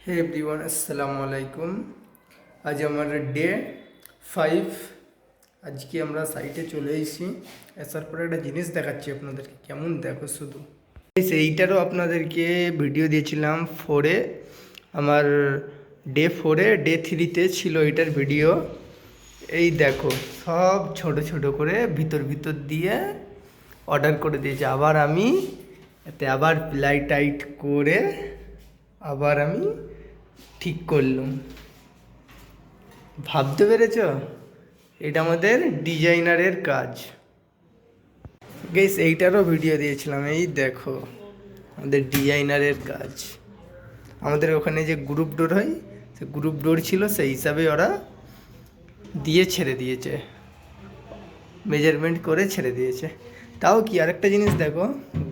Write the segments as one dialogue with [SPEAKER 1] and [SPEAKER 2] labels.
[SPEAKER 1] হে everyone, আসসালামু আলাইকুম। আজ আমার ডে 5। আজকে আমরা সাইটে চলে এসেছি। আসার পরে একটা জিনিস দেখাচ্ছি আপনাদেরকে, কেমন দেখো শুধু। এইটারও আপনাদেরকে ভিডিও দিয়েছিলাম 4-এ, আমার ডে 4-এ। ডে 3-তে ছিল এটার ভিডিও। এই দেখো, সব ছোট ছোট করে ভিতর ভিতর দিয়ে অর্ডার করে দিয়েছে। আবার আমি এতে আবার প্লাই টাইট করে আবার আমি ঠিক করলাম। ভাবতে পেরেছ? এটা আমাদের ডিজাইনারের কাজ। গেস এইটারও ভিডিও দিয়েছিলাম। এই দেখো আমাদের ডিজাইনারের কাজ। আমাদের ওখানে যে গ্রুপ ডোর হয়, সে গ্রুপ ডোর ছিল, সেই হিসাবে ওরা দিয়ে ছেড়ে দিয়েছে, মেজারমেন্ট করে ছেড়ে দিয়েছে। তাও কি আরেকটা জিনিস দেখো,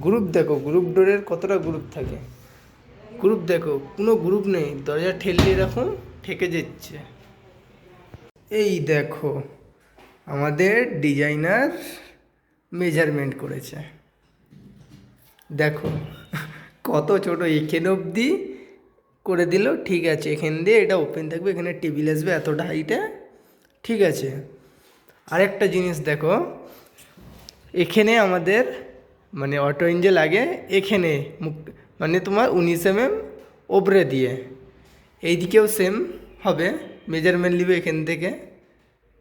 [SPEAKER 1] গ্রুপ ডোরের কতটা গ্রুপ থাকে। গ্রুপ দেখো, কোনো গ্রুপ নেই, দরজা ঠেললে এরকম ঠেকে যাচ্ছে। এই দেখো আমাদের ডিজাইনার মেজারমেন্ট করেছে। দেখো কত ছোট, এখানে অবধি করে দিল। ঠিক আছে, এখান দিয়ে এটা ওপেন থাকবে, এখানে টেবিল আসবে এতটা হাইটে। ঠিক আছে, আরেকটা জিনিস দেখো, এখানে আমাদের মানে অটো ইঞ্জে লাগে এখানে, মুখ মানে তোমার 19 mm ওপরে দিয়ে। এই দিকেও সেম হবে, মেজারমেন্ট নিবে এখান থেকে,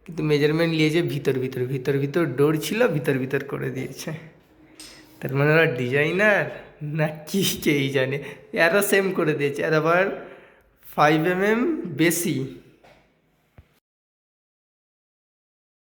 [SPEAKER 1] কিন্তু মেজারমেন্ট নিয়েছে ভিতর ডোর ছিল, ভিতর করে দিয়েছে। তার মানে ওরা ডিজাইনার না কি কেই জানে। আরও সেম করে দিয়েছে, আর আবার 5 mm বেশি।